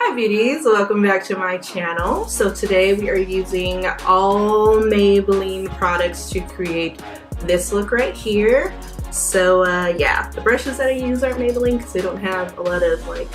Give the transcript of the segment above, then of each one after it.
Hi beauties, welcome back to my channel. So today we are using all Maybelline products to create this look right here. So yeah, the brushes that I use aren't Maybelline because they don't have a lot of like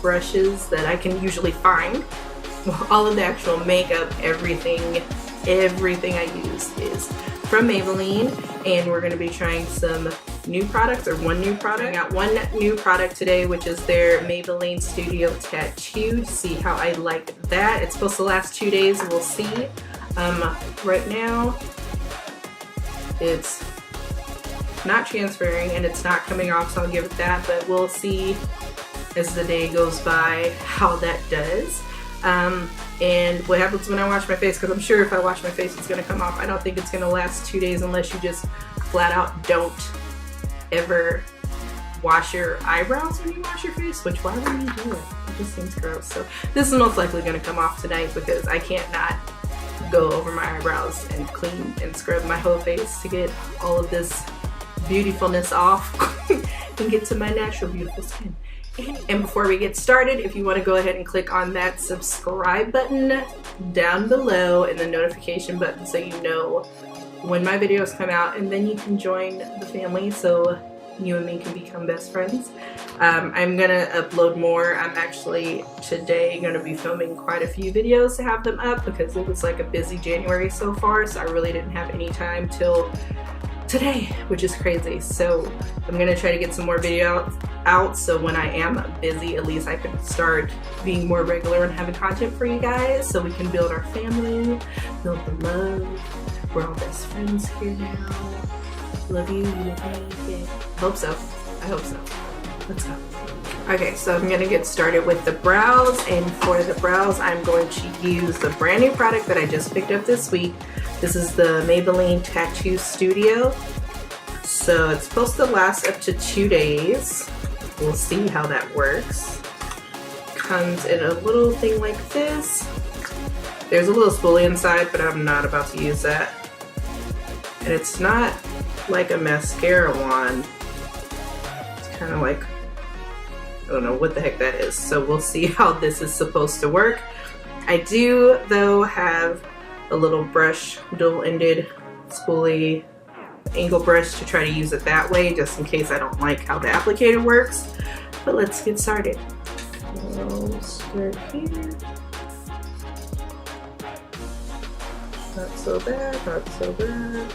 brushes that I can usually find. All of the actual makeup, everything I use is from Maybelline, and we're going to be trying some new products, or one new product. I got one new product today, which is their Maybelline Studio Tattoo, to see how I like that. It's supposed to last 2 days, we'll see. Right now it's not transferring and it's not coming off, so I'll give it that, but we'll see as the day goes by how that does. And what happens when I wash my face, because I'm sure if I wash my face it's going to come off. I don't think it's going to last 2 days unless you just flat out don't ever wash your eyebrows when you wash your face, which why would you do it? It just seems gross. So this is most likely going to come off tonight because I can't not go over my eyebrows and clean and scrub my whole face to get all of this beautifulness off and get to my natural beautiful skin. And before we get started, if you want to go ahead and click on that subscribe button down below and the notification button so you know when my videos come out, and then you can join the family so you and me can become best friends. I'm gonna upload more. I'm actually today gonna be filming quite a few videos to have them up because it was like a busy January so far, so I really didn't have any time till today, which is crazy. So I'm gonna try to get some more videos out so when I am busy, at least I can start being more regular and having content for you guys so we can build our family, build the love. We're all best friends here now. Love you, you love me. Hope so. I hope so. Let's go. Okay, so I'm gonna get started with the brows, and for the brows I'm going to use the brand new product that I just picked up this week. This is the Maybelline Tattoo Studio. So it's supposed to last up to 2 days. We'll see how that works. Comes in a little thing like this. There's a little spoolie inside, but I'm not about to use that. And it's not like a mascara wand. It's kind of like, I don't know what the heck that is. So we'll see how this is supposed to work. I do, though, have a little brush, dual-ended spoolie angle brush to try to use it that way, just in case I don't like how the applicator works. But let's get started. We'll start here. Not so bad, not so bad.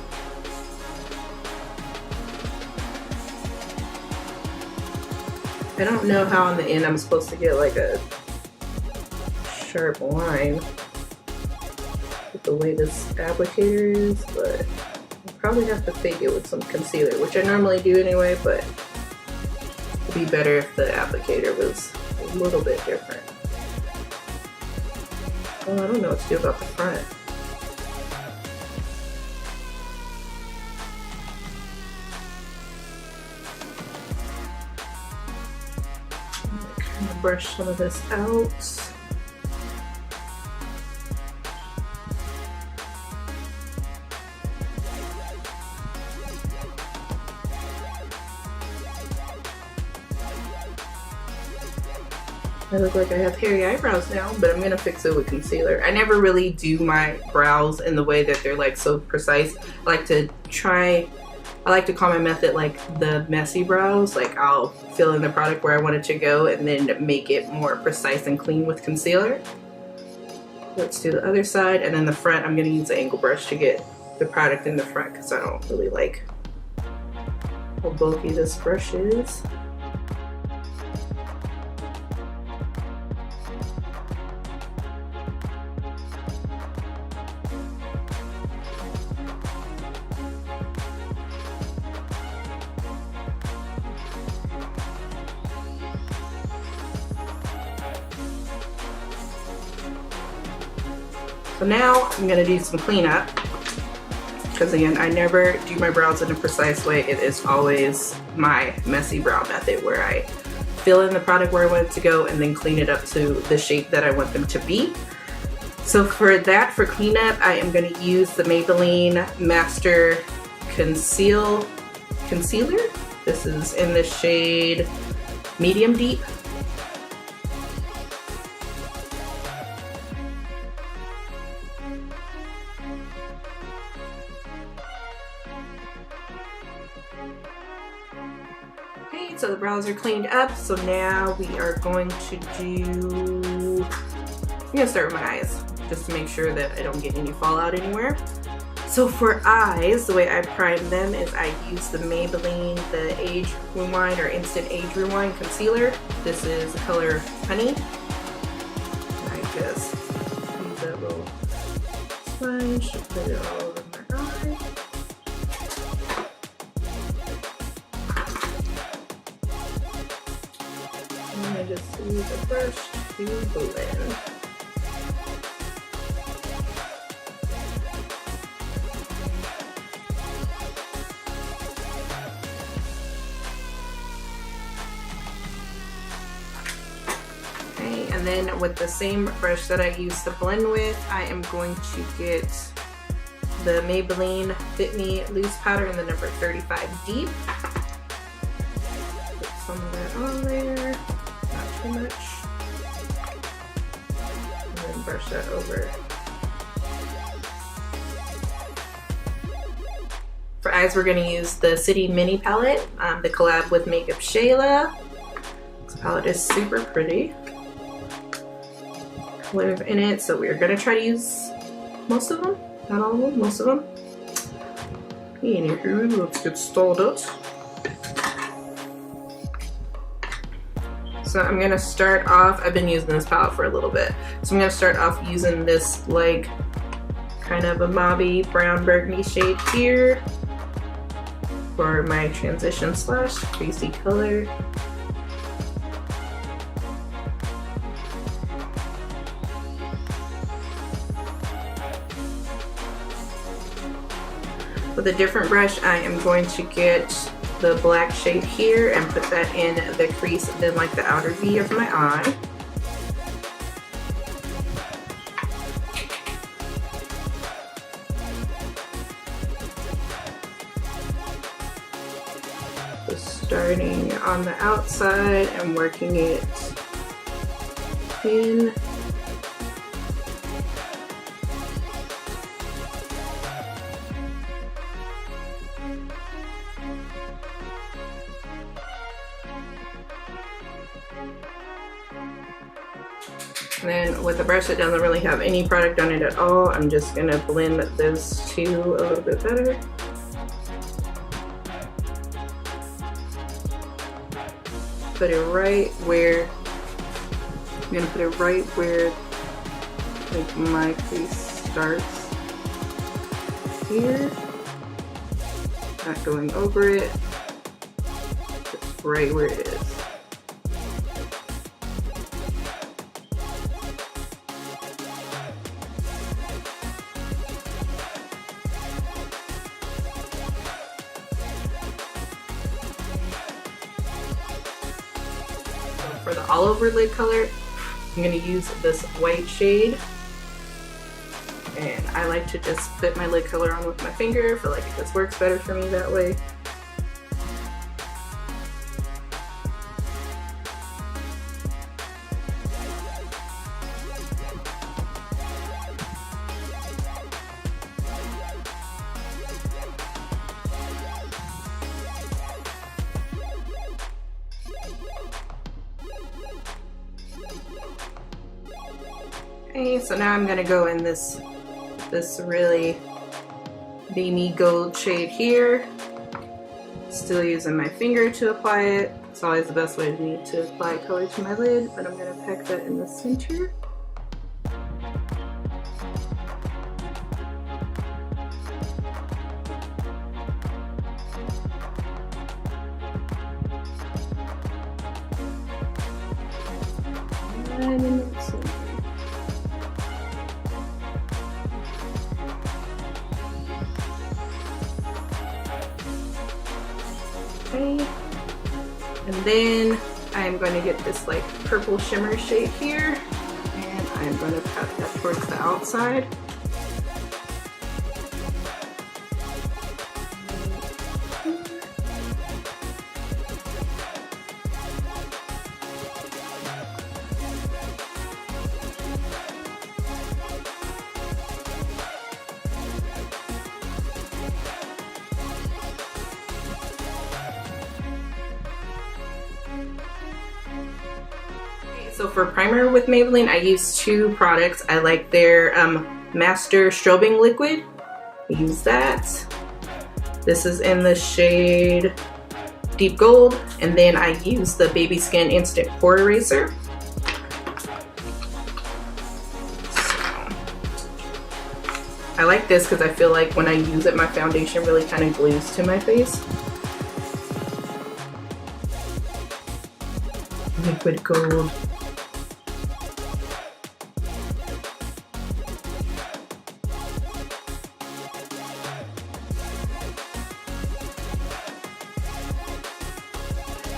I don't know how on the end I'm supposed to get like a sharp line with the way this applicator is, but I'll probably have to fake it with some concealer, which I normally do anyway, but it'd be better if the applicator was a little bit different. Oh, I don't know what to do about the front. Brush some of this out. I look like I have hairy eyebrows now, but I'm gonna fix it with concealer. I never really do my brows in the way that they're like so precise. I like to call my method like the messy brows. Like I'll fill in the product where I want it to go and then make it more precise and clean with concealer. Let's do the other side, and then the front I'm going to use the angle brush to get the product in the front because I don't really like how bulky this brush is. So now I'm going to do some cleanup, because again, I never do my brows in a precise way. It is always my messy brow method where I fill in the product where I want it to go and then clean it up to the shape that I want them to be. So for that, for cleanup, I am going to use the Maybelline Master Concealer. This is in the shade Medium Deep. So the brows are cleaned up. So now we are going to do, I'm gonna start with my eyes just to make sure that I don't get any fallout anywhere. So for eyes, the way I prime them is I use the Maybelline, the Age Rewind or Instant Age Rewind Concealer. This is the color Honey. And I just use that little sponge to put it all over my eye. And I just use a brush to blend. And then with the same brush that I used to blend with, I am going to get the Maybelline Fit Me Loose Powder in the number 35 Deep. Put some of that on there, not too much. And then brush that over. For eyes, we're going to use the City Mini palette, the collab with Makeup Shayla. This palette is super pretty. Live in it, so we're gonna try to use most of them, not all of them, most of them. Anywho, let's get started. So I'm gonna start off, I've been using this palette for a little bit, so I'm gonna start off using this like kind of a mauvey brown burgundy shade here for my transition slash creasy color. With a different brush, I am going to get the black shade here and put that in the crease and then like the outer V of my eye. Just starting on the outside and working it in. And then with a brush that doesn't really have any product on it at all, I'm just gonna blend those two a little bit better. Put it right where, I'm gonna put it right where like my crease starts here. Not going over it, just right where it is. For the all over lid color, I'm going to use this white shade, and I like to just fit my lid color on with my finger. I feel like it just works better for me that way. Okay, so now I'm gonna go in this really beamy gold shade here. Still using my finger to apply it. It's always the best way to apply color to my lid, but I'm gonna pack that in the center. And in the center. Okay, and then I'm going to get this like purple shimmer shade here, and I'm going to pat that towards the outside. So for primer with Maybelline, I use two products. I like their Master Strobing liquid. I use that. This is in the shade Deep Gold, and then I use the Baby Skin Instant Pore Eraser. I like this because I feel like when I use it, my foundation really kind of glues to my face. Liquid Gold.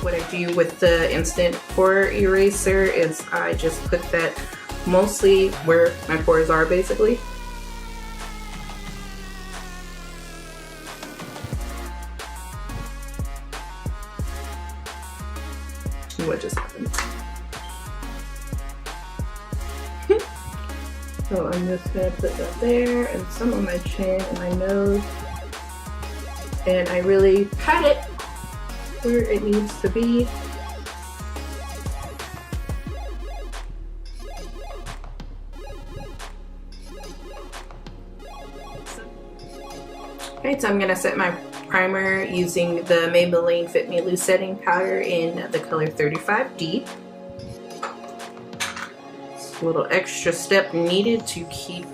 What I do with the Instant Pore Eraser is I just put that mostly where my pores are, basically. What just happened? So I'm just gonna put that there and some on my chin and my nose, and I really pat it where it needs to be. Alright, so I'm gonna set my primer using the Maybelline Fit Me Loose Setting Powder in the color 35D. It's a little extra step needed to keep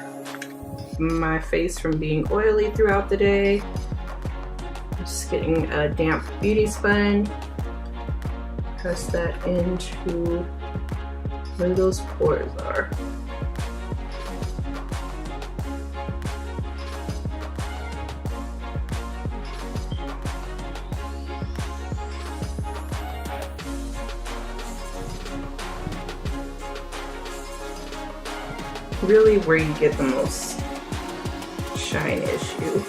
my face from being oily throughout the day. Just getting a damp beauty sponge. Press that into where those pores are. Really where you get the most shine issue.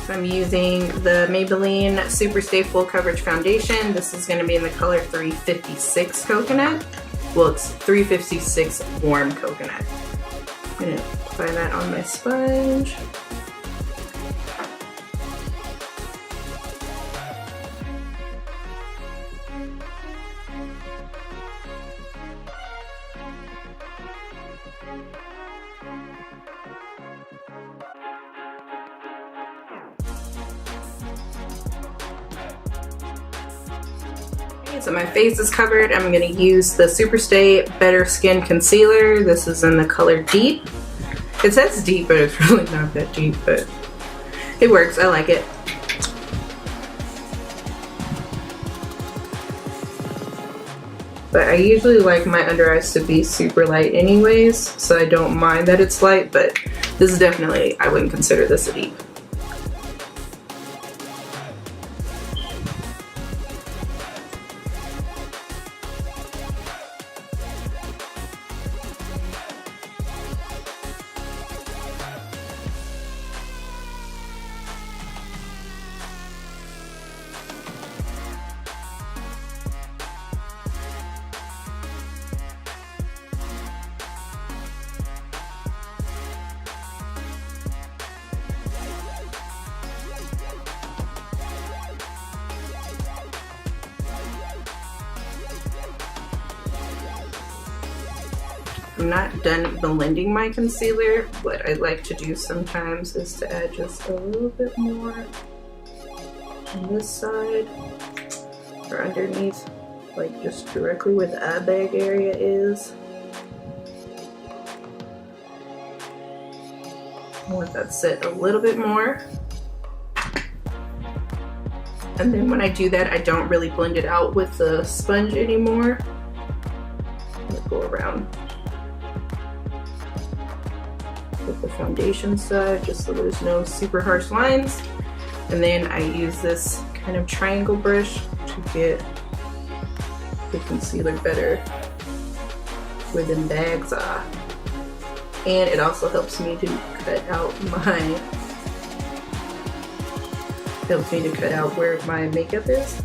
So I'm using the Maybelline Superstay Full Coverage Foundation. This is going to be in the color 356 Coconut. Well, it's 356 Warm Coconut. I'm going to apply that on my sponge. So my face is covered. I'm going to use the Superstay Better Skin Concealer. This is in the color Deep. It says deep, but it's really not that deep, but it works. I like it. But I usually like my under eyes to be super light anyways, so I don't mind that it's light, but this is definitely, I wouldn't consider this a deep. I'm not done blending my concealer. What I like to do sometimes is to add just a little bit more on this side or underneath, like just directly where the eye bag area is. I want that set a little bit more. And then when I do that, I don't really blend it out with the sponge anymore. I'm gonna go around with the foundation side just so there's no super harsh lines. And then I use this kind of triangle brush to get the concealer better where the bags are. And it also helps me to cut out where my makeup is.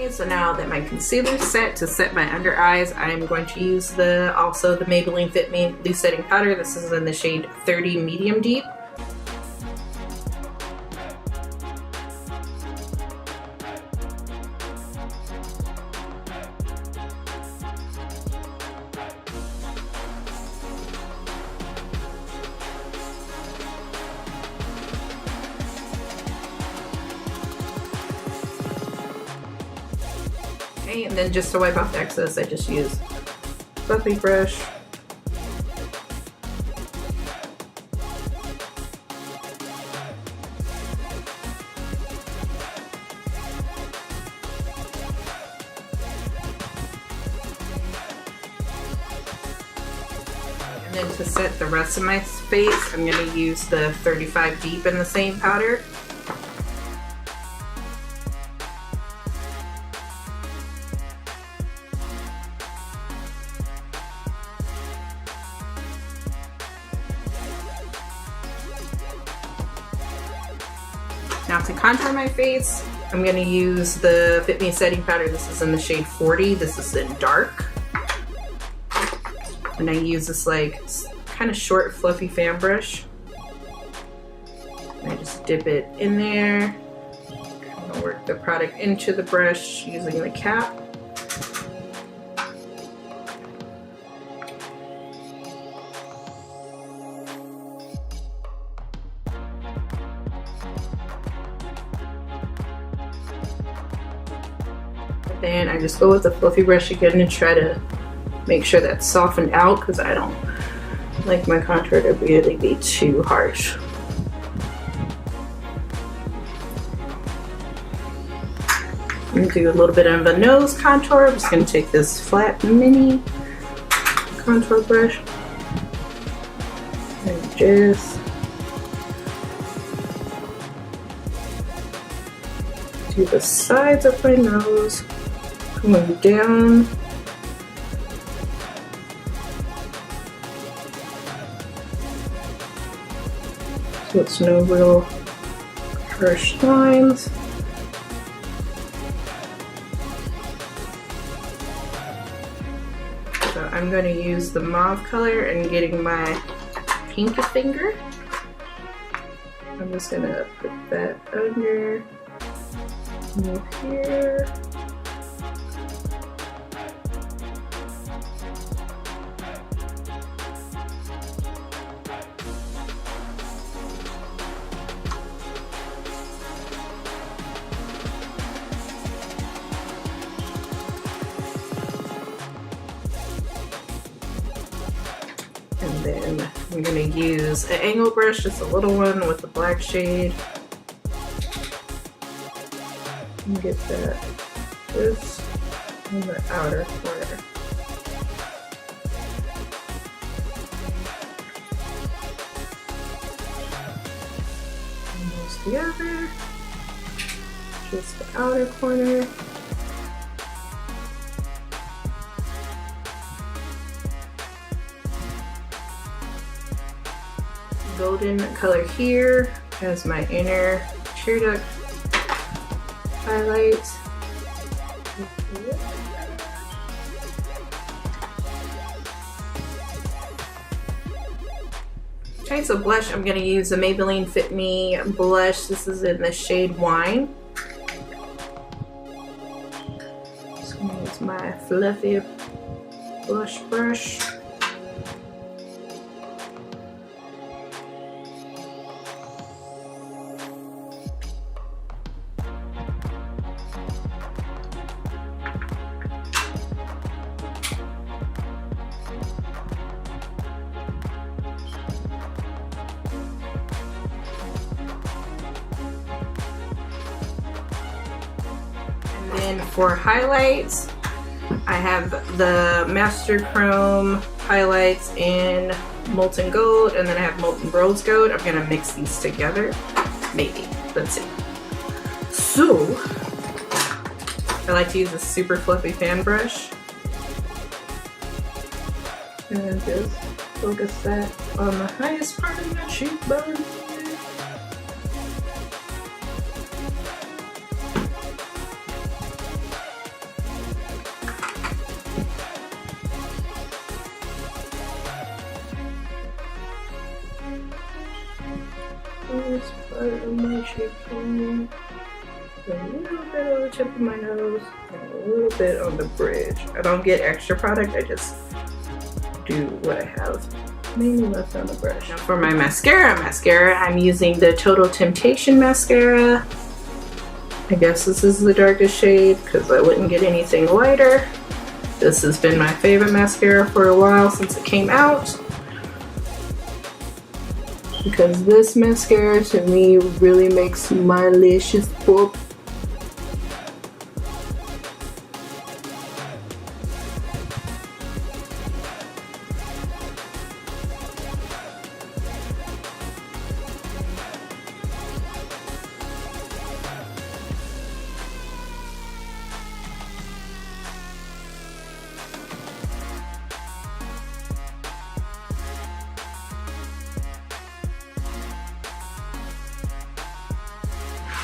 Okay, so now that my concealer's set, to set my under eyes, I'm going to use the Maybelline Fit Me Loose Setting Powder. This is in the shade 30 Medium Deep. Okay, and then just to wipe off the excess, I just use a fluffy brush. And then to set the rest of my face, I'm going to use the 35 Deep in the same powder. Now to contour my face, I'm going to use the Fit Me setting powder. This is in the shade 40. This is in dark. And I use this like kind of short fluffy fan brush. And I just dip it in there. I'm going to work the product into the brush using the cap. Then I just go with the fluffy brush again and try to make sure that's softened out, because I don't like my contour to really be too harsh. I'm going to do a little bit of a nose contour. I'm just going to take this flat mini contour brush and just do the sides of my nose, coming down. So it's no real harsh lines. So I'm going to use the mauve color and getting my pinky finger. I'm just going to put that under. Move here. And then I'm going to use an angle brush, just a little one with the black shade. And get that just in the outer corner. Almost the other, just the outer corner. Golden color here as my inner tear duct highlight. Okay, so blush, I'm going to use the Maybelline Fit Me blush. This is in the shade Wine. Just going to use my fluffy blush brush. And for highlights, I have the Master Chrome highlights in Molten Gold, and then I have Molten Rose Gold. I'm gonna mix these together, maybe. Let's see. So, I like to use a super fluffy fan brush, and then just focus that on the highest part of my cheekbone. part of my cheekbone, a little bit on the tip of my nose, and a little bit on the bridge. I don't get extra product, I just do what I have mainly left on the brush. Now for my mascara, I'm using the Total Temptation mascara. I guess this is the darkest shade because I wouldn't get anything lighter. This has been my favorite mascara for a while since it came out, because this mascara to me really makes my lashes pop.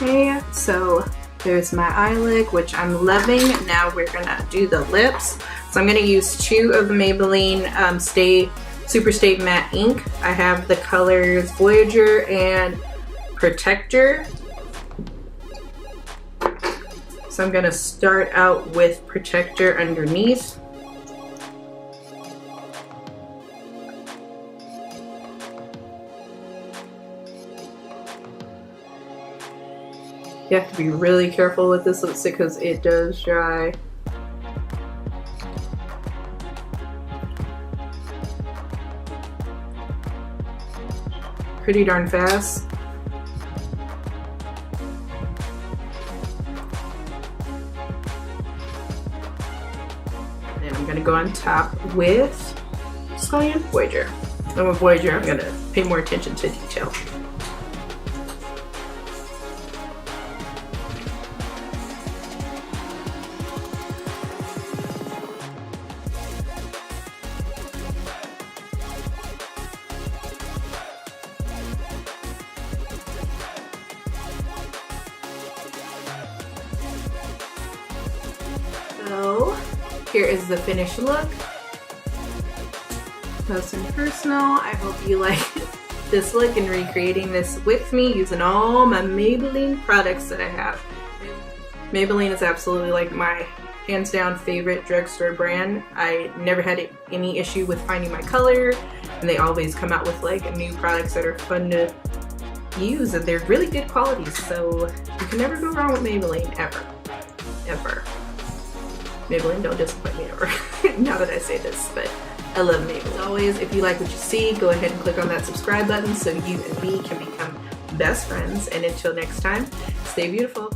Okay, so there's my eye look, which I'm loving. Now we're gonna do the lips. So I'm gonna use 2 of the Maybelline Superstay Matte Ink. I have the colors Voyager and Protector. So I'm gonna start out with Protector underneath. You have to be really careful with this lipstick because it does dry. Pretty darn fast. And I'm gonna go on top with Scullion Voyager. And with Voyager, I'm gonna pay more attention to detail. So here is the finished look. Close and personal. I hope you like this look and recreating this with me using all my Maybelline products that I have. Maybelline is absolutely like my hands down favorite drugstore brand. I never had any issue with finding my color, and they always come out with like new products that are fun to use, and they're really good quality, so you can never go wrong with Maybelline, ever. Maybelline, don't disappoint me ever. Now that I say this, but I love Maybelline. As always, if you like what you see, go ahead and click on that subscribe button so you and me can become best friends. And until next time, stay beautiful.